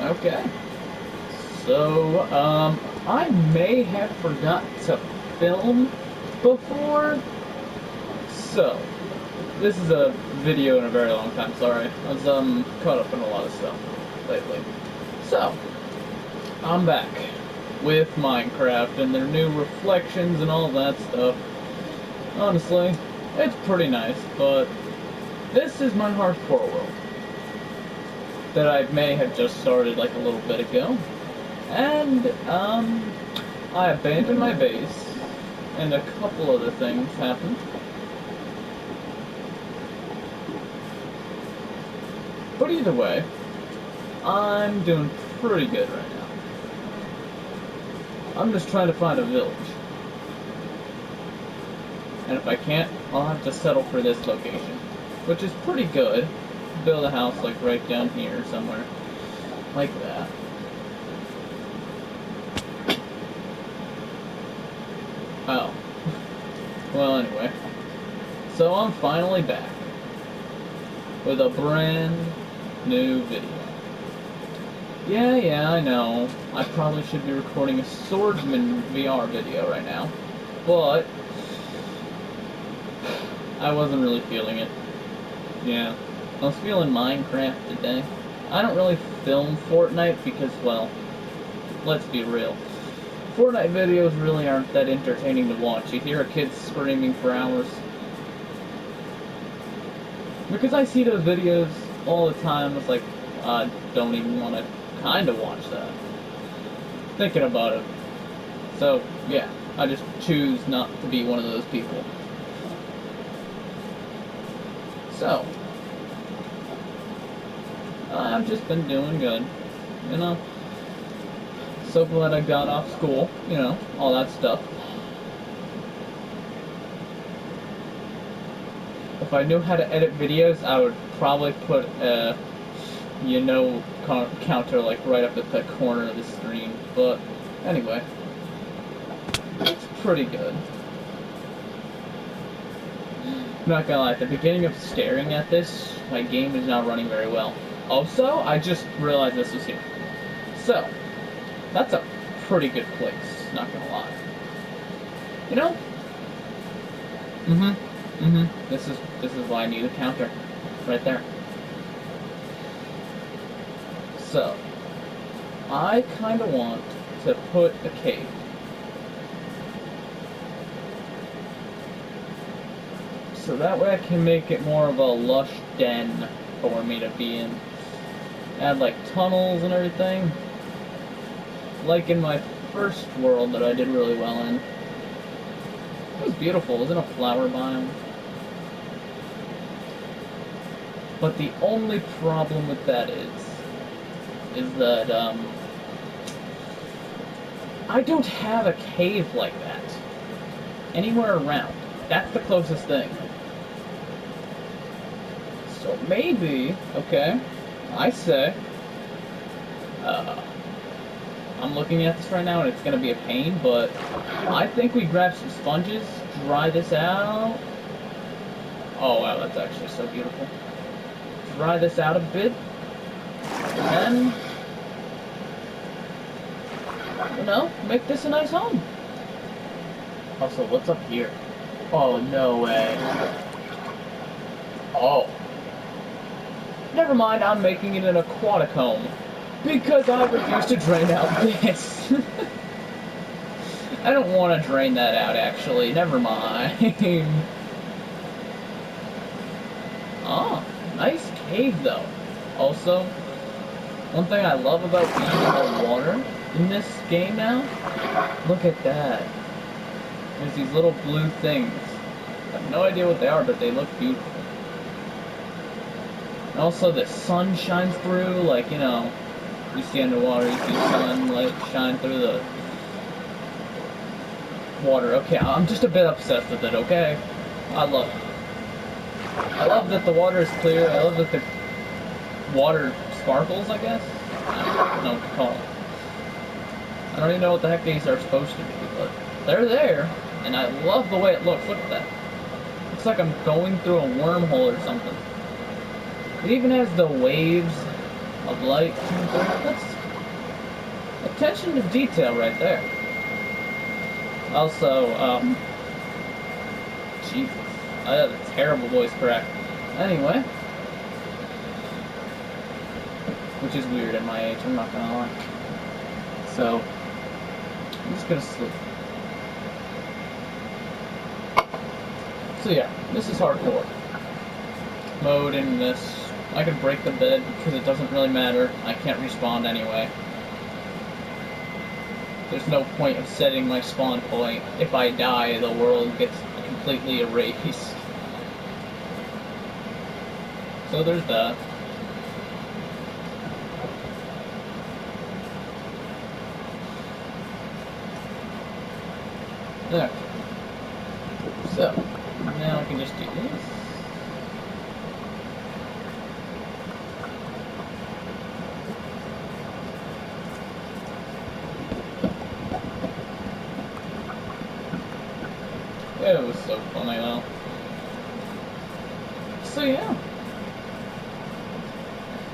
Okay. So, I may have forgot to film before. So, this is a video in a very long time, sorry. I was, caught up in a lot of stuff lately. So, I'm back with Minecraft and their new reflections and all that stuff. Honestly, it's pretty nice, but this is my hardcore world that I may have just started like a little bit ago. And, I abandoned my base, and a couple other things happened. But either way, I'm doing pretty good right now. I'm just trying to find a village. And if I can't, I'll have to settle for this location, which is pretty good. Build a house like right down here somewhere, like that. Oh. Well, anyway. So I'm finally back with a brand new video. Yeah, I know. I probably should be recording a Swordsman VR video right now, but I wasn't really feeling it. Yeah, I was feeling Minecraft today. I don't really film Fortnite because, well, let's be real. Fortnite videos really aren't that entertaining to watch. You hear a kid screaming for hours. Because I see those videos all the time, it's like, I don't even want to kind of watch that. Thinking about it. So, yeah, I just choose not to be one of those people. So, I've just been doing good, you know. So glad I got off school, you know, all that stuff. If I knew how to edit videos, I would probably put a, counter like right up at the corner of the screen. But anyway, it's pretty good. I'm not gonna lie, at the beginning of staring at this, my game is not running very well. Also, I just realized this was here. So, that's a pretty good place, not gonna lie. You know? This is why I need a counter. Right there. So, I kinda want to put a cave. So that way I can make it more of a lush den for me to be in. Add like tunnels and everything. Like in my first world that I did really well in. It was beautiful, it was in a flower biome. But the only problem with that is that, I don't have a cave like that anywhere around. That's the closest thing. So maybe, okay, I say, I'm looking at this right now and it's gonna be a pain, but I think we grab some sponges, dry this out. Oh wow, that's actually so beautiful. Dry this out a bit, and then, you know, make this a nice home. Also, what's up here? Oh, no way. Oh. Never mind, I'm making it an aquatic home. Because I refuse to drain out this. I don't want to drain that out, actually. Never mind. Oh, nice cave, though. Also, one thing I love about being in the water in this game now, look at that. There's these little blue things. I have no idea what they are, but they look beautiful. And also, the sun shines through, like, you know, you see underwater, you see sunlight shine through the water. Okay, I'm just a bit obsessed with it, okay? I love it. I love that the water is clear. I love that the water sparkles, I guess? I don't know what to call it. I don't even know what the heck these are supposed to be, but they're there, and I love the way it looks. Look at that. Looks like I'm going through a wormhole or something. It even has the waves of light. That's attention to detail right there. Also, Jesus, I had a terrible voice crack. Anyway, which is weird at my age, I'm not gonna lie. So, I'm just gonna sleep. So yeah, this is hardcore mode in this. I can break the bed because it doesn't really matter. I can't respawn anyway. There's no point of setting my spawn point. If I die, the world gets completely erased. So there's that. Okay. So, now I can just do this. It was so funny though. So yeah.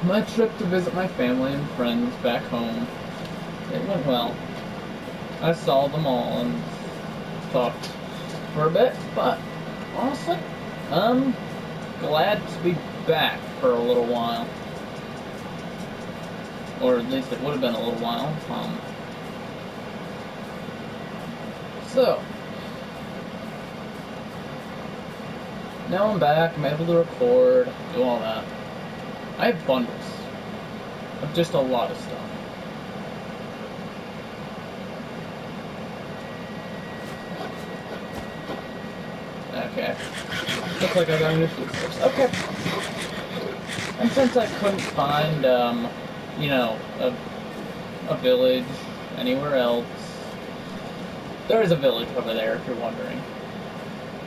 My trip to visit my family and friends back home, it went well. I saw them all and talked for a bit, but honestly, I'm glad to be back for a little while. Or at least it would have been a little while. So, now I'm back, I'm able to record, do all that. I have bundles of just a lot of stuff. Okay. Looks like I got a new food source. Okay. And since I couldn't find, you know, a village anywhere else, there is a village over there if you're wondering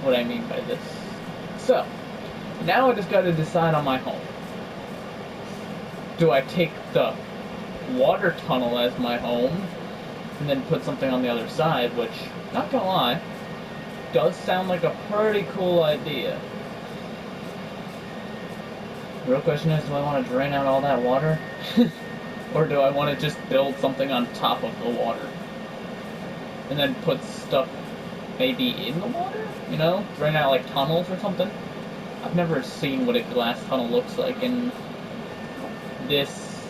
what I mean by this. So, now I just gotta decide on my home. Do I take the water tunnel as my home and then put something on the other side, which, not gonna lie, does sound like a pretty cool idea. The real question is, do I want to drain out all that water? Or do I want to just build something on top of the water? And then put stuff maybe in the water? You know? Drain out like tunnels or something? I've never seen what a glass tunnel looks like in this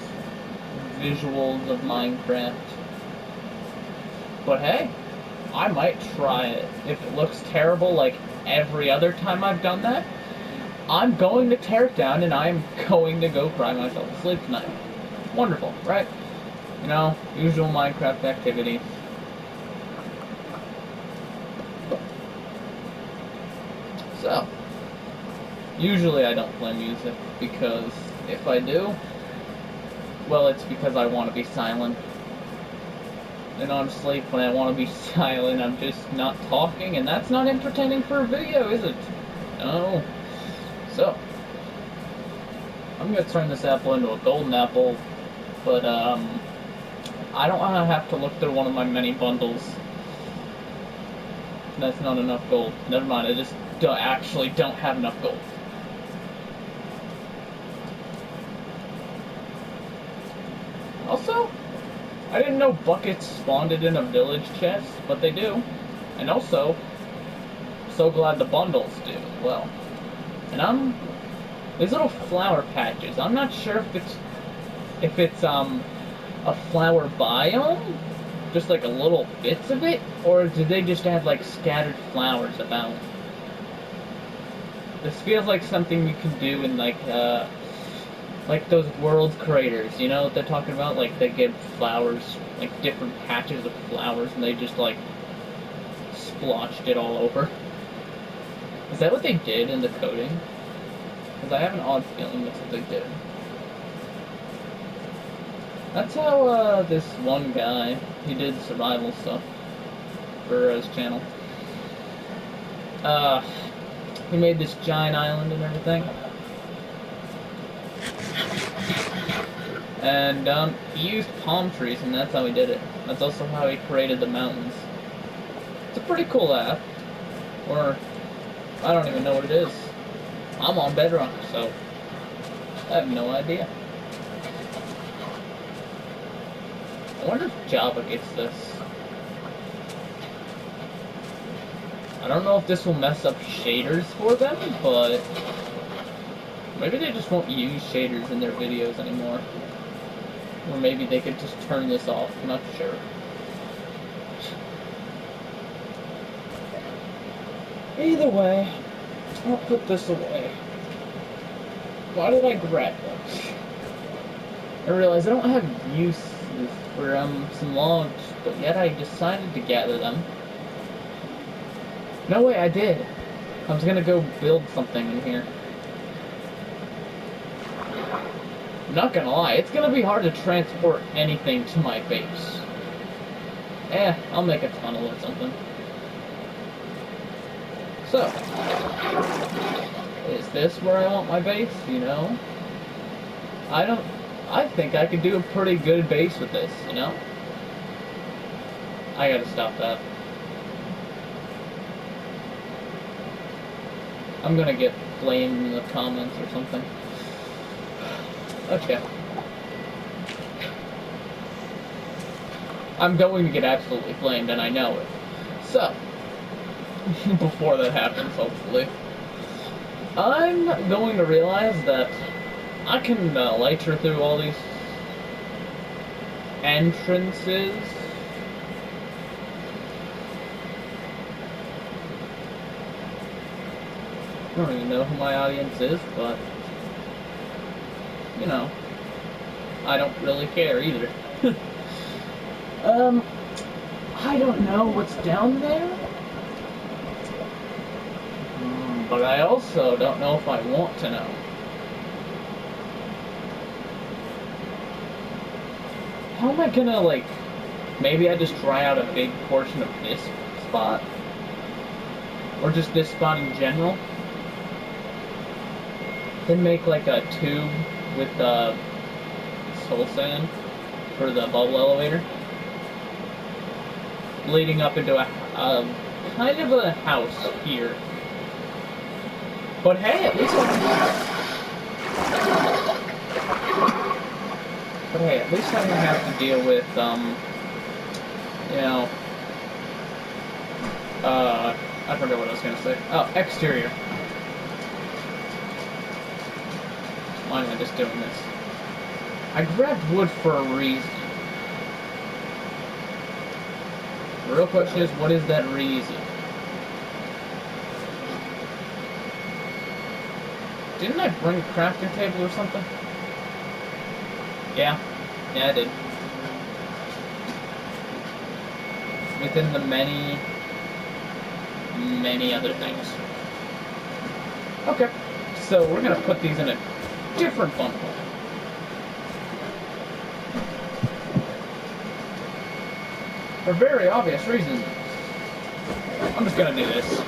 visuals of Minecraft. But hey, I might try it. If it looks terrible like every other time I've done that, I'm going to tear it down and I'm going to go cry myself to sleep tonight. Wonderful, right? You know, usual Minecraft activity. So, usually I don't play music because if I do, well, it's because I want to be silent. And honestly, when I want to be silent, I'm just not talking, and that's not entertaining for a video, is it? No. So, I'm going to turn this apple into a golden apple, but, I don't want to have to look through one of my many bundles. That's not enough gold. Never mind, I just actually don't have enough gold. Also, I didn't know buckets spawned in a village chest, but they do. And also, so glad the bundles do as well. And these little flower patches, I'm not sure if it's a flower biome, just like a little bits of it, or do they just have like scattered flowers about? This feels like something you can do in like those world creators, you know what they're talking about? Like, they give flowers, like, different patches of flowers, and they just, like, splotched it all over. Is that what they did in the coding? Because I have an odd feeling that's what they did. That's how, this one guy, he did survival stuff for his channel. He made this giant island and everything. And, he used palm trees, and that's how he did it. That's also how he created the mountains. It's a pretty cool app. Or, I don't even know what it is. I'm on Bedrock, so I have no idea. I wonder if Java gets this. I don't know if this will mess up shaders for them, but maybe they just won't use shaders in their videos anymore. Or maybe they could just turn this off, I'm not sure. Either way, I'll put this away. Why did I grab those? I realize I don't have uses for some logs, but yet I decided to gather them. No way, I did. I was gonna go build something in here. I'm not gonna lie, it's gonna be hard to transport anything to my base. I'll make a tunnel or something. So, is this where I want my base, you know? I think I could do a pretty good base with this, you know? I gotta stop that. I'm gonna get flamed in the comments or something. Okay. I'm going to get absolutely flamed, and I know it. So, before that happens, hopefully, I'm going to realize that I can lighter through all these entrances. I don't even know who my audience is, but, you know, I don't really care either. I don't know what's down there, but I also don't know if I want to know. How am I gonna, like, maybe I just dry out a big portion of this spot? Or just this spot in general? Then make, like, a tube with, soul sand for the bubble elevator. Leading up into a, kind of a house here. But hey, at least I don't have to deal with, you know, I forgot what I was gonna say. Oh, exterior. Why am I just doing this? I grabbed wood for a reason. The real question is, what is that reason? Didn't I bring a crafting table or something? Yeah, I did. Within the many other things. Okay, so we're gonna put these in a different bundle. For very obvious reasons. I'm just gonna do this.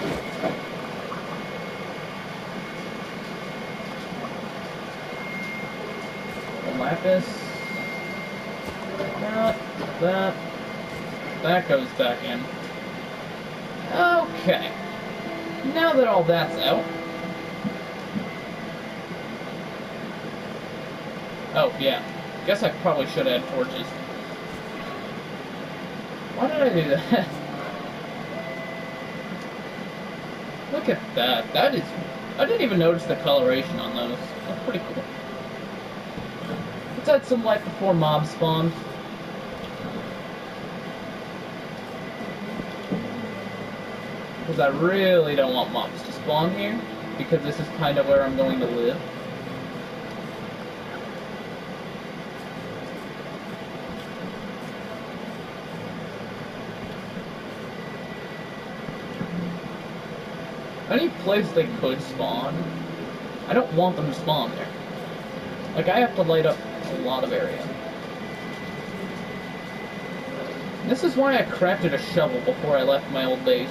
Lapis. That goes back in. Okay. Now that all that's out. Oh, yeah. Guess I probably should add torches. Why did I do that? Look at that. That is... I didn't even notice the coloration on those. That's pretty cool. Let's add some light before mobs spawn. Because I really don't want mobs to spawn here, because this is kind of where I'm going to live. Any place they could spawn, I don't want them to spawn there. Like, I have to light up a lot of area. This is why I crafted a shovel before I left my old base.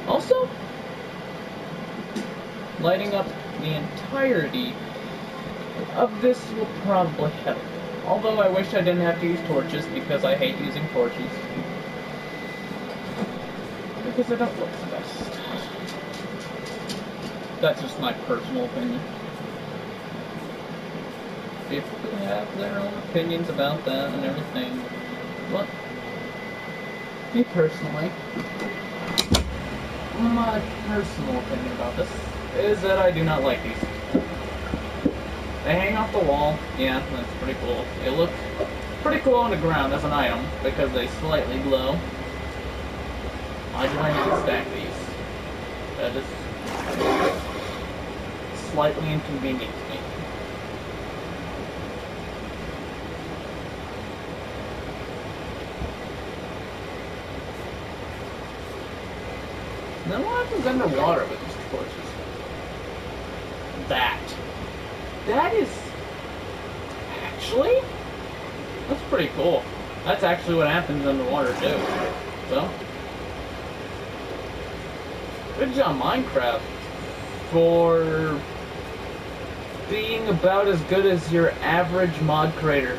Also, lighting up the entirety of this will probably help. Although I wish I didn't have to use torches, because I hate using torches. Because they don't look the best. That's just my personal opinion. People can have their own opinions about that and everything. But me personally, my personal opinion about this is that I do not like these. They hang off the wall. Yeah, that's pretty cool. They look pretty cool on the ground as an item because they slightly glow. Why do I need to stack these? That is slightly inconvenient to me. Then what happens underwater with these torches? That is actually, that's pretty cool. That's actually what happens underwater too. So, good job, Minecraft, for being about as good as your average mod creator.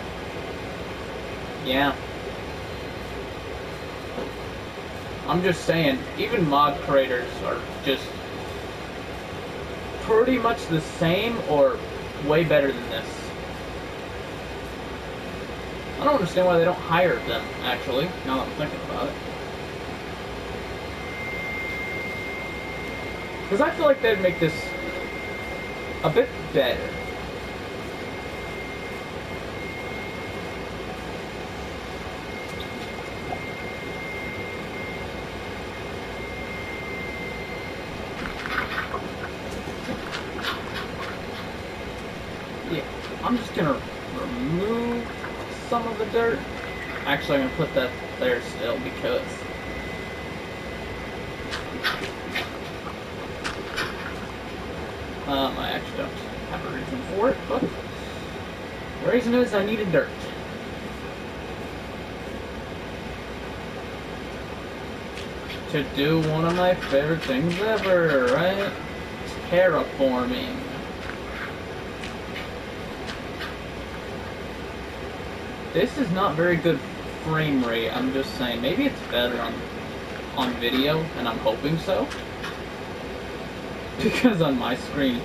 Yeah. I'm just saying, even mod creators are just pretty much the same or way better than this. I don't understand why they don't hire them, actually, now that I'm thinking about it. Because I feel like they'd make this a bit better. Yeah, I'm just gonna remove some of the dirt. Actually, I'm gonna put that there still because I actually don't have a reason for it, but the reason is I needed dirt. To do one of my favorite things ever, right? Terraforming. This is not very good frame rate, I'm just saying. Maybe it's better on video, and I'm hoping so. Because on my screen,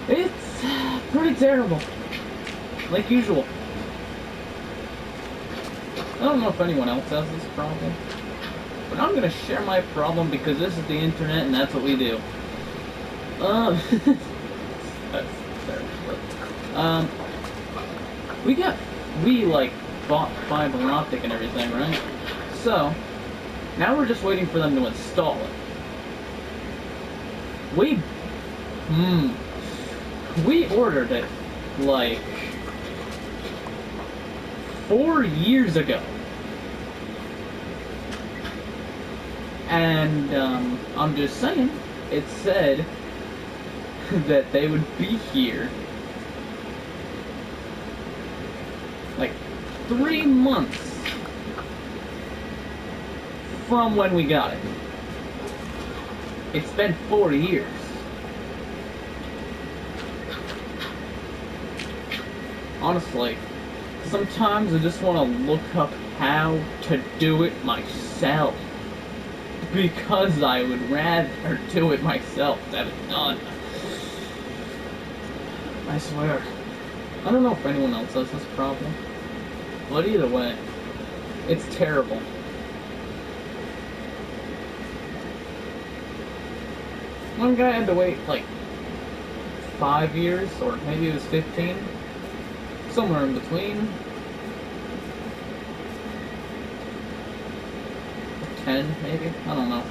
it's pretty terrible. Like usual. I don't know if anyone else has this problem. But I'm gonna share my problem because this is the internet and that's what we do. That's terrible. We bought fiber optic and everything, right? So, now we're just waiting for them to install it. We ordered it like 4 years ago. And, I'm just saying, it said that they would be here like 3 months from when we got it. It's been 4 years. Honestly, sometimes I just want to look up how to do it myself. Because I would rather do it myself than have it done. I swear. I don't know if anyone else has this problem. But either way, it's terrible. One guy had to wait like 5 years, or maybe it was 15. Somewhere in between. 10, maybe? I don't know.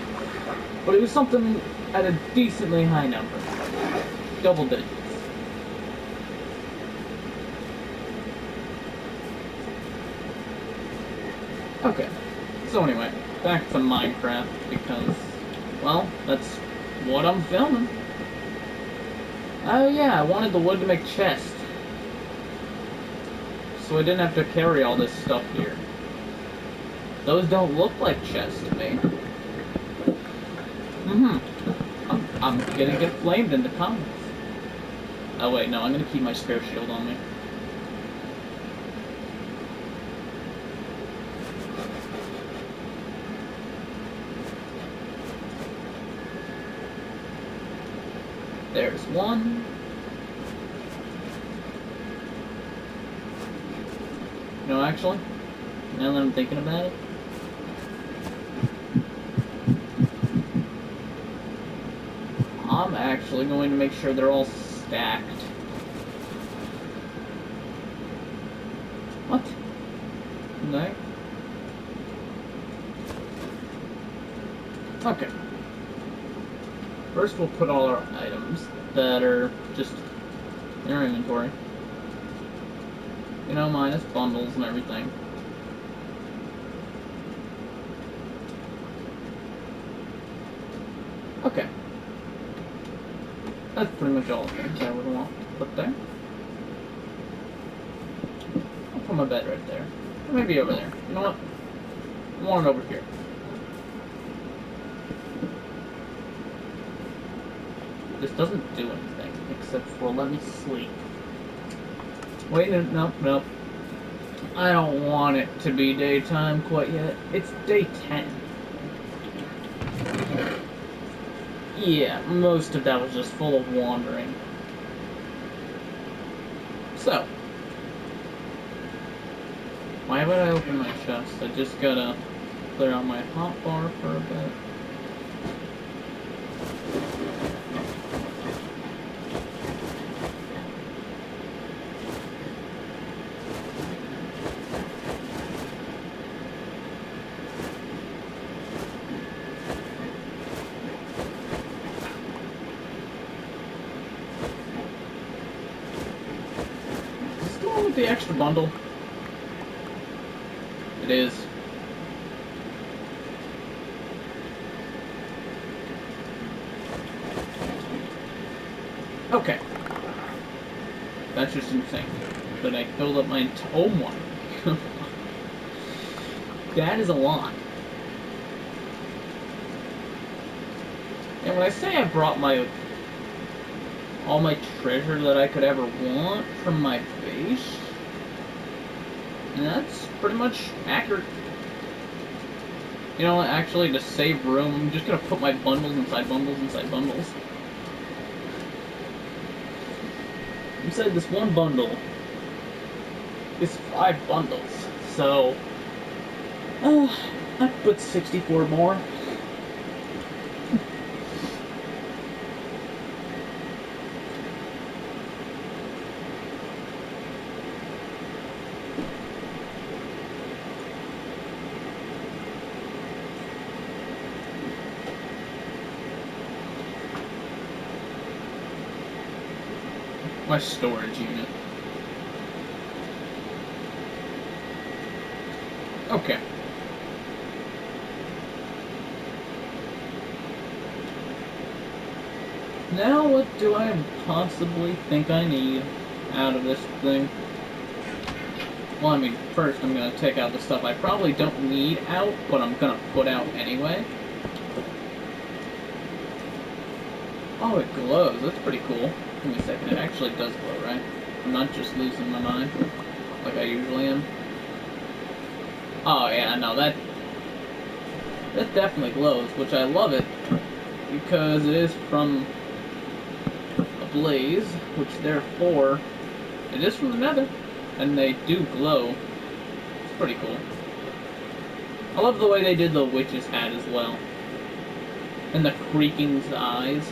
But it was something at a decently high number. Double digits. Okay. So anyway, back to Minecraft, because, well, that's what I'm filming. Oh yeah, I wanted the wood to make chests. So I didn't have to carry all this stuff here. Those don't look like chests to me. I'm gonna get flamed in the comments. Oh wait, no, I'm gonna keep my spare shield on me. There's one. No, actually, now that I'm thinking about it, I'm actually going to make sure they're all stacked. What? No. Okay. First, we'll put all our items that are just in our inventory. You know, minus bundles and everything. Okay. That's pretty much all the things I would want to put there. I'll put my bed right there. Or maybe over there. You know what? I want it over here. This doesn't do anything except for let me sleep. Wait, nope. I don't want it to be daytime quite yet. It's day 10. Yeah, most of that was just full of wandering. So, why would I open my chest? I just gotta clear out my hotbar for a bit. The extra bundle. It is. Okay. That's just insane. But I filled up my oh my. That is a lot. And when I say I brought all my treasure that I could ever want from my base, and that's pretty much accurate. You know, actually, to save room, I'm just gonna put my bundles inside bundles inside bundles. Inside this one bundle is 5 bundles, so I put 64 more. My storage unit. Okay. Now what do I possibly think I need out of this thing? Well, I mean, first I'm going to take out the stuff I probably don't need out, but I'm going to put out anyway. Oh, it glows. That's pretty cool. Give me a second. It actually does glow, right? I'm not just losing my mind like I usually am. Oh, yeah, no, that definitely glows, which I love it because it is from a blaze, which therefore it is from the nether, and they do glow. It's pretty cool. I love the way they did the witch's hat as well. And the creaking's eyes.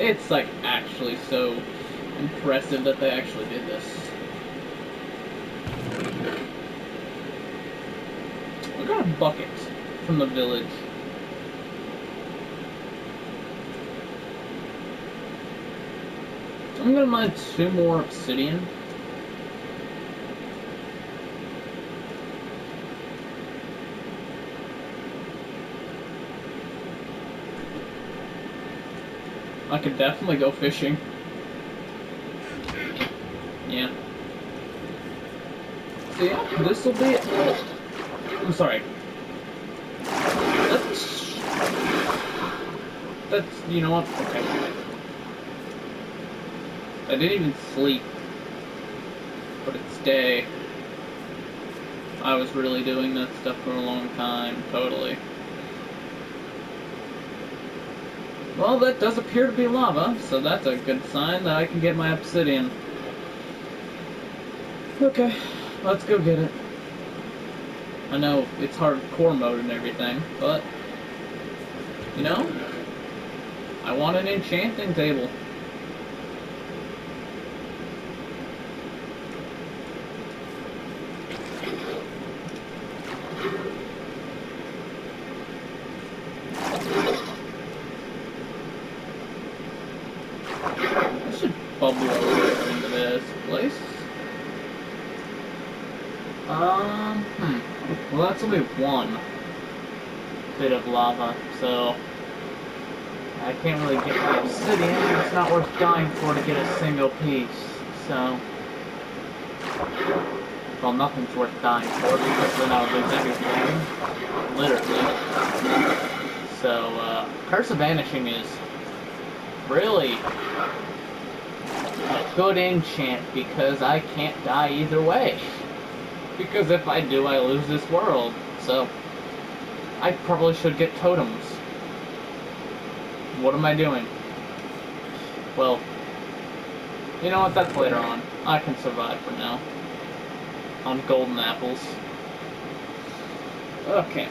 It's like actually so impressive that they actually did this. I got a bucket from the village. I'm gonna mine 2 more obsidian. I could definitely go fishing. Yeah. So yeah, this'll be it. I'm sorry. That's, you know what? Okay. I didn't even sleep. But it's day. I was really doing that stuff for a long time, totally. Well, that does appear to be lava, so that's a good sign that I can get my obsidian. Okay, let's go get it. I know it's hardcore mode and everything, but, you know, I want an enchanting table. I should bubble over into this place. Well, that's only one bit of lava, so I can't really get my obsidian. It's not worth dying for to get a single piece, so... Well, nothing's worth dying for, because then I'll lose everything. Literally. So, Curse of Vanishing is really a good enchant, because I can't die either way. Because if I do, I lose this world. So, I probably should get totems. What am I doing? Well, you know what, that's later on. I can survive for now. On golden apples. Okay.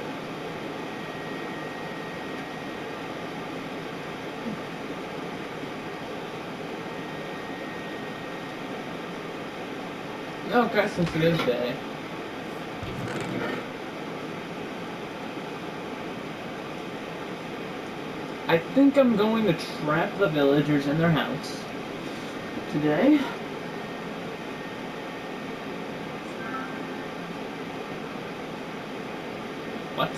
Okay, since it is day. I think I'm going to trap the villagers in their house today. What?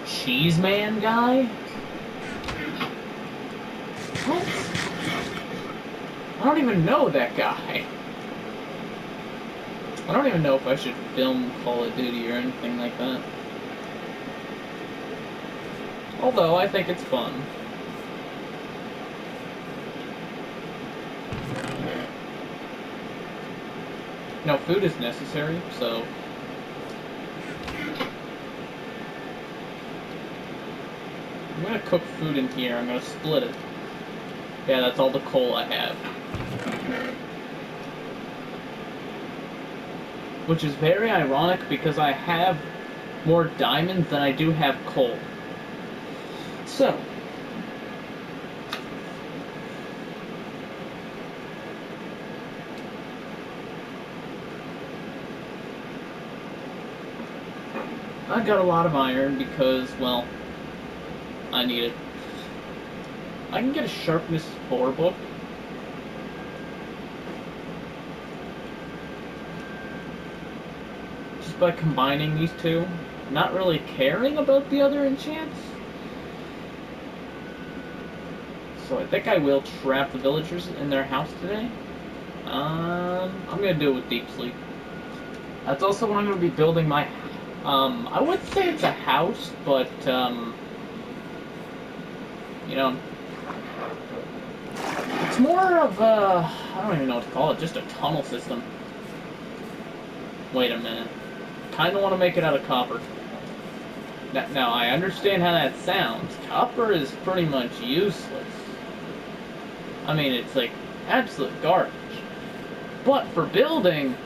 Cheese Man guy? What? I don't even know that guy. I don't even know if I should film Call of Duty or anything like that. Although, I think it's fun. No, food is necessary, so... I'm gonna cook food in here, I'm gonna split it. Yeah, that's all the coal I have. Which is very ironic because I have more diamonds than I do have coal. So, I got a lot of iron because, well, I need it. I can get a sharpness 4 book. Just by combining these two. Not really caring about the other enchants. So I think I will trap the villagers in their house today. I'm gonna do it with Deep Sleep. That's also when I'm gonna be building my... I would say it's a house, but, you know... It's more of a... I don't even know what to call it, just a tunnel system. Wait a minute. Kinda want to make it out of copper. Now, I understand how that sounds. Copper is pretty much useless. I mean, it's like absolute garbage. But for building,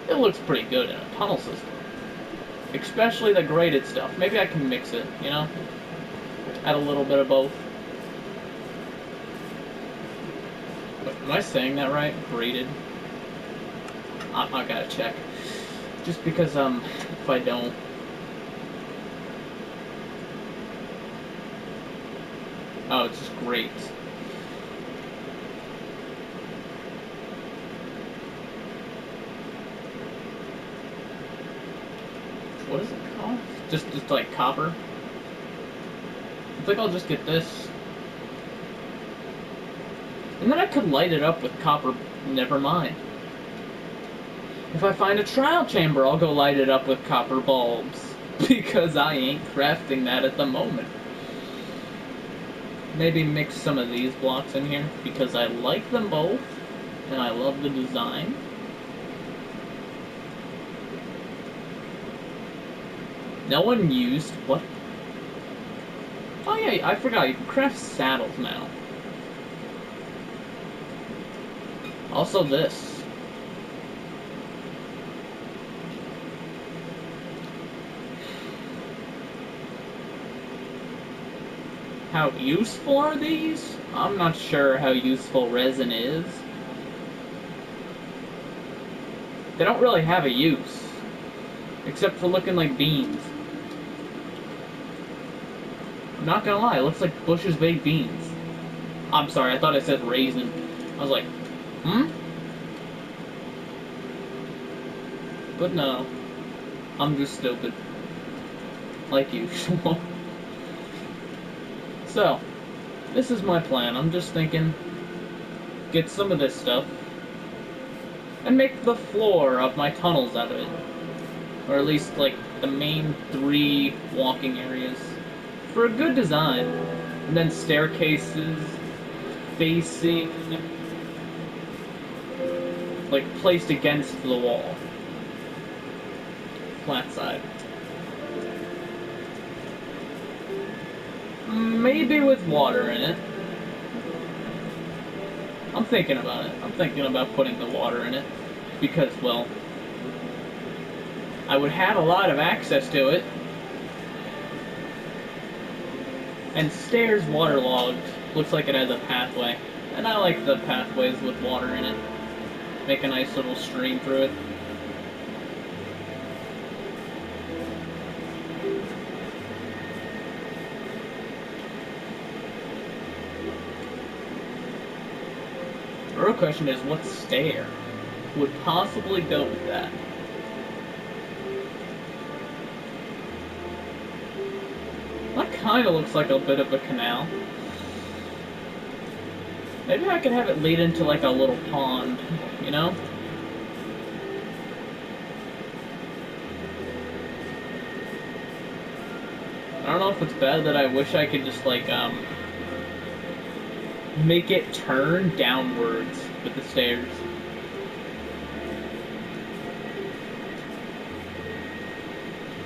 it looks pretty good in a tunnel system. Especially the graded stuff. Maybe I can mix it, you know? Add a little bit of both. But am I saying that right? Graded? I gotta check. Just because, if I don't... Oh, it's just great. What is it called? Just like copper? I think I'll just get this. And then I could light it up with copper. Never mind. If I find a trial chamber, I'll go light it up with copper bulbs. Because I ain't crafting that at the moment. Maybe mix some of these blocks in here, because I like them both, and I love the design. No one used... what? Oh yeah, I forgot, you can craft saddles now. Also this. how useful are these? I'm not sure how useful resin is. They don't really have a use, except for looking like beans. I'm not gonna lie, it looks like Bush's baked beans. I'm sorry, I thought I said raisin. I was like, But no, I'm just stupid. Like usual. So, this is my plan. I'm just thinking, get some of this stuff, and make the floor of my tunnels out of it. Or at least, like, the main 3 walking areas. For a good design. And then staircases facing, like, placed against the wall. Flat side. Maybe with water in it. I'm thinking about it. I'm thinking about putting the water in it. Because, well, I would have a lot of access to it. And stairs waterlogged. Looks like it has a pathway. And I like the pathways with water in it. Make a nice little stream through it. The real question is, what stair would possibly go with that? That kind of looks like a bit of a canal. Maybe I could have it lead into like a little pond, you know? I don't know if it's bad that I wish I could just like, make it turn downwards with the stairs.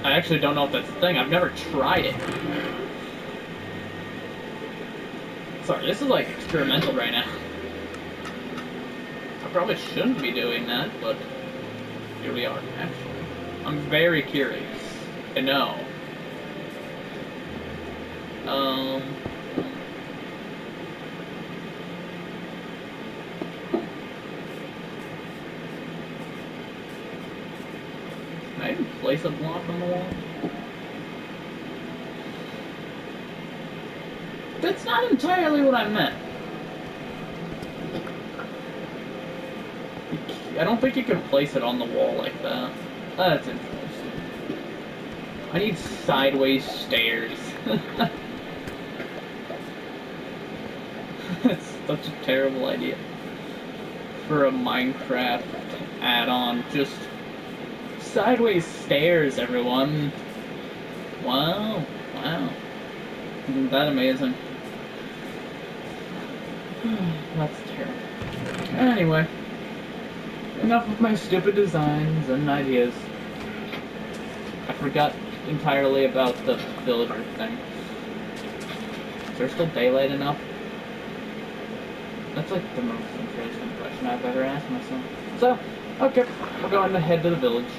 I actually don't know if that's the thing. I've never tried it. Sorry, this is like experimental right now. I probably shouldn't be doing that, but here we are, actually. I'm very curious to know. Can I even place a block on the wall? That's not entirely what I meant. I don't think you can place it on the wall like that. That's interesting. I need sideways stairs. That's such a terrible idea for a Minecraft add-on. Just sideways stairs, everyone. Wow, wow. Isn't that amazing? That's terrible. Anyway, enough of my stupid designs and ideas. I forgot entirely about the villager thing. Is there still daylight enough? That's like the most interesting question I've ever asked myself. So, okay, we're going to head to the village.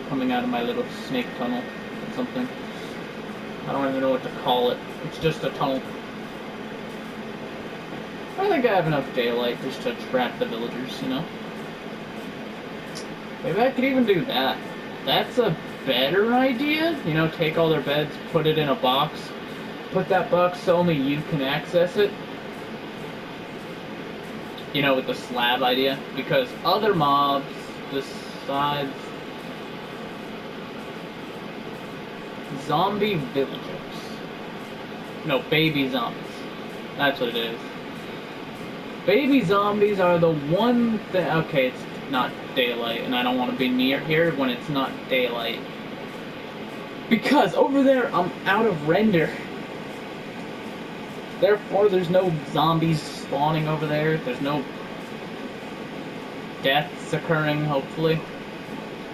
Coming out of my little snake tunnel or something. I don't even know what to call it. It's just a tunnel. I think I have enough daylight just to trap the villagers, you know? Maybe I could even do that. That's a better idea. You know, take all their beds, put it in a box. Put that box so only you can access it. You know, with the slab idea. Because other mobs, besides zombie villagers. No, baby zombies. That's what it is. Baby zombies are the one thing... Okay, it's not daylight, and I don't want to be near here when it's not daylight. Because over there, I'm out of render. Therefore, there's no zombies spawning over there. There's no deaths occurring, hopefully.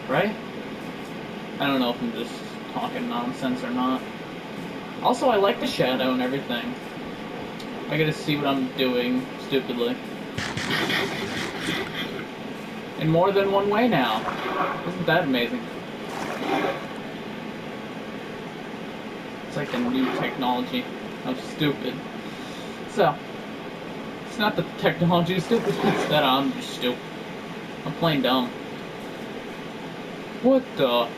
Right? I don't know if I'm just talking nonsense or not. Also, I like the shadow and everything. I gotta see what I'm doing, stupidly. In more than one way now. Isn't that amazing? It's like the new technology. I'm stupid. So, it's not that the technology is stupid, it's that I'm just stupid. I'm plain dumb. What the?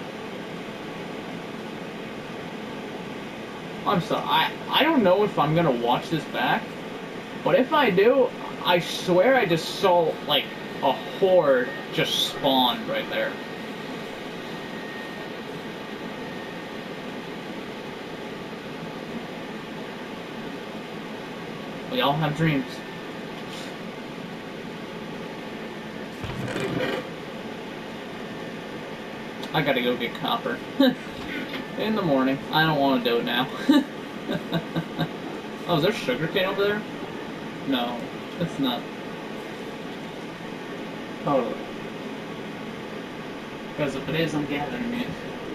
I'm sorry, I don't know if I'm gonna watch this back, but if I do, I swear I just saw, like, a horde just spawned right there. We all have dreams. I gotta go get copper. In the morning. I don't want to do it now. Oh, is there sugarcane over there? No, it's not. Totally. Because if it is, I'm gathering it.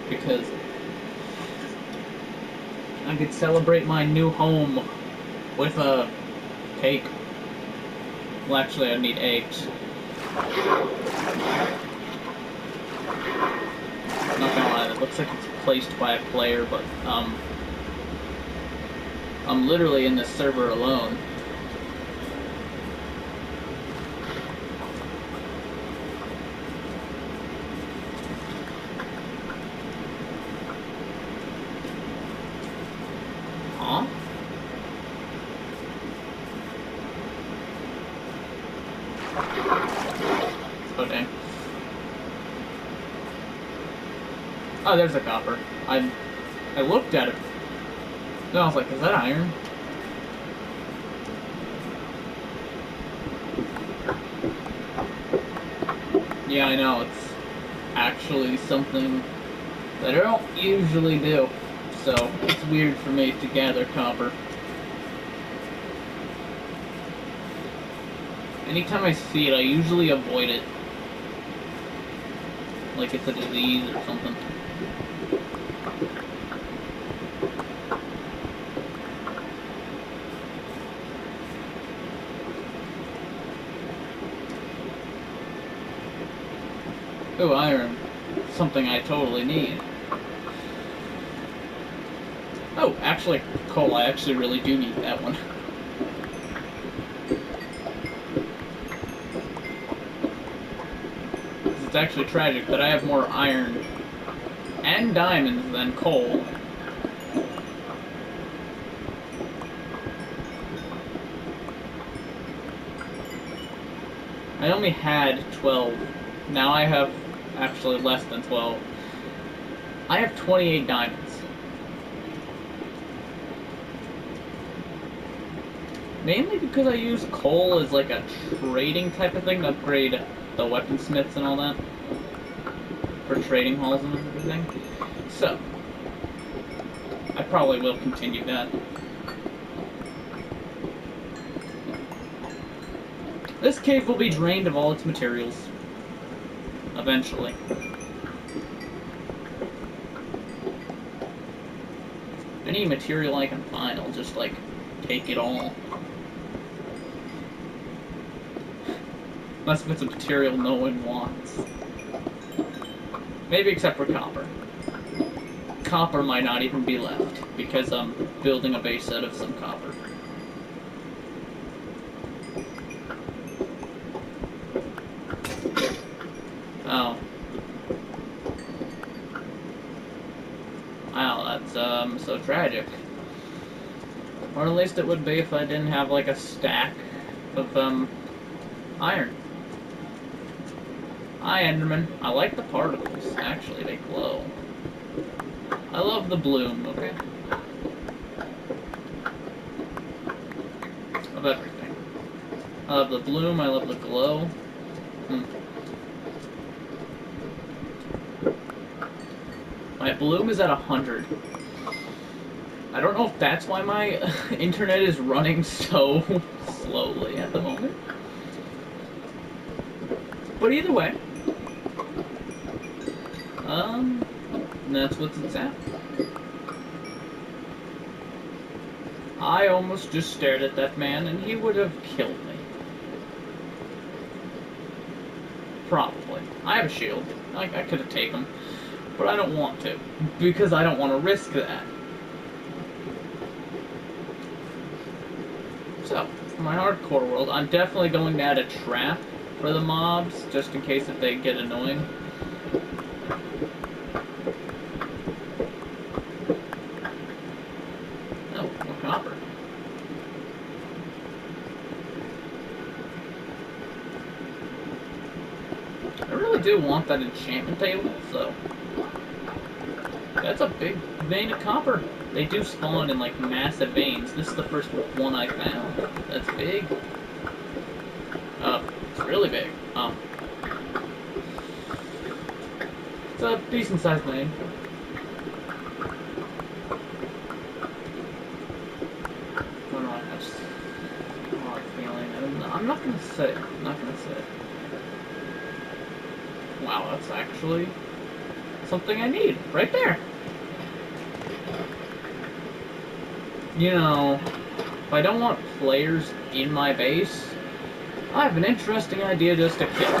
Because I could celebrate my new home with a cake. Well, actually, I'd need eggs. Not gonna lie, it looks like it's placed by a player, but I'm literally in this server alone. Huh? Oh dang. Oh, there's a copper. I looked at it. Then I was like, is that iron? Yeah, I know, it's actually something that I don't usually do. So, it's weird for me to gather copper. Anytime I see it, I usually avoid it. Like it's a disease or something. Oh, iron. Something I totally need. Oh, actually, coal. I actually really do need that one. It's actually tragic that I have more iron and diamonds than coal. I only had 12. Now I have actually less than 12. I have 28 diamonds. Mainly because I use coal as like a trading type of thing to upgrade the weaponsmiths and all that. For trading halls and everything. So, I probably will continue that. This cave will be drained of all its materials. Eventually. Any material I can find, I'll just, like, take it all. Unless if it's a material no one wants. Maybe except for copper. Copper might not even be left, because I'm building a base out of some copper. Oh. Wow, that's, so tragic. Or at least it would be if I didn't have, like, a stack of, iron. Hi, Enderman. I like the particles. Actually, they glow. I love the bloom, okay? Of everything. I love the bloom, I love the glow. My bloom is at 100. I don't know if that's why my internet is running so slowly at the moment. But either way. That's what it's at. I almost just stared at that man and he would have killed me. I have a shield. I could have taken them. But I don't want to. Because I don't want to risk that. So, for my hardcore world, I'm definitely going to add a trap for the mobs, just in case if they get annoying. Oh, more copper. I really do want that enchantment table, so... That's a big vein of copper. They do spawn in, like, massive veins. This is the first one I found. That's big. It's really big. It's a decent-sized vein. I don't know, I have a odd feeling. I'm not gonna say it. I'm not gonna say it. Wow, that's actually something I need. Right there. You know, if I don't want players in my base, I have an interesting idea just to kill.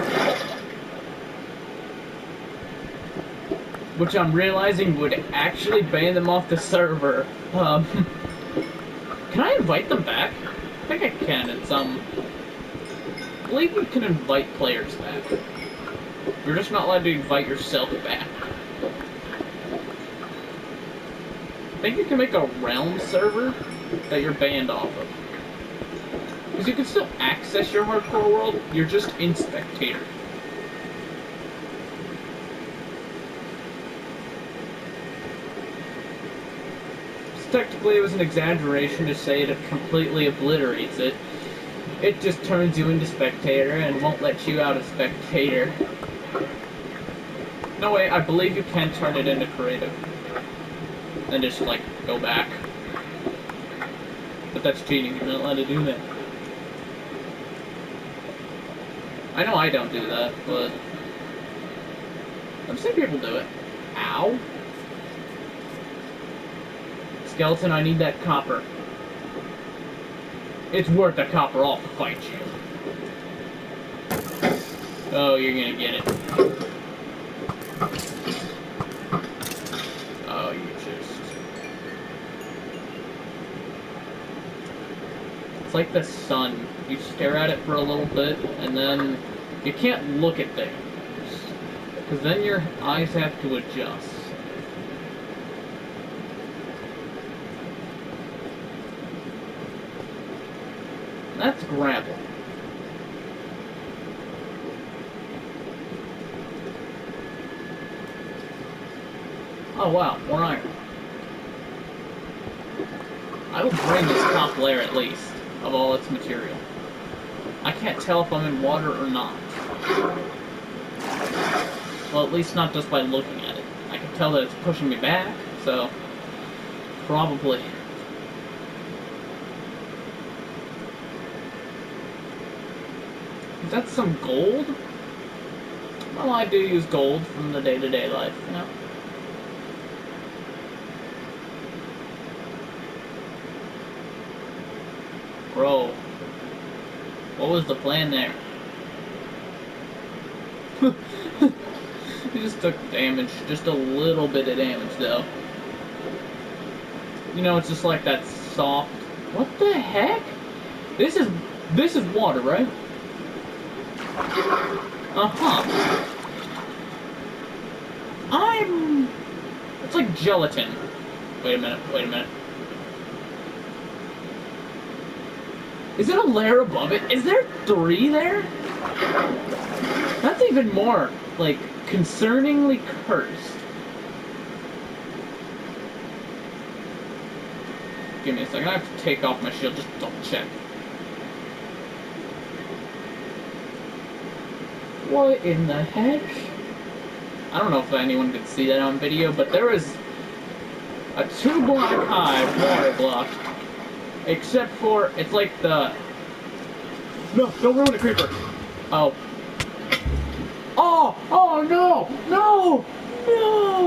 Which I'm realizing would actually ban them off the server. Can I invite them back? I think I can in some... I believe you can invite players back. You're just not allowed to invite yourself back. I think you can make a realm server that you're banned off of. Because you can still access your hardcore world, you're just in spectator. So technically it was an exaggeration to say it completely obliterates it. It just turns you into spectator and won't let you out of spectator. No way, I believe you can turn it into creative. And just, like, go back. But that's cheating, you're not allowed to do that. I know I don't do that, but... I've seen people do it. Ow. Skeleton, I need that copper. It's worth the copper, I'll fight you. Oh, you're gonna get it. Oh, you just... It's like the sun. You stare at it for a little bit, and then you can't look at things. Because then your eyes have to adjust. That's gravel. Oh wow, more iron. I will drain this top layer at least, of all its material. I can't tell if I'm in water or not. Well, at least not just by looking at it. I can tell that it's pushing me back, so... Probably. Is that some gold? Well, I do use gold from the day-to-day life, you know? Bro. What was the plan there? He just took damage. Just a little bit of damage, though. You know, it's just like that soft... What the heck? This is water, right? Uh-huh. It's like gelatin. Wait a minute. Is it a layer above it? Is there 3 there? That's even more, like, concerningly cursed. Give me a second, I have to take off my shield, just double check. What in the heck? I don't know if anyone could see that on video, but there is a 2-block high water block. Except for, it's like the... No, don't ruin the creeper. Oh. Oh no,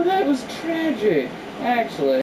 that was tragic, actually.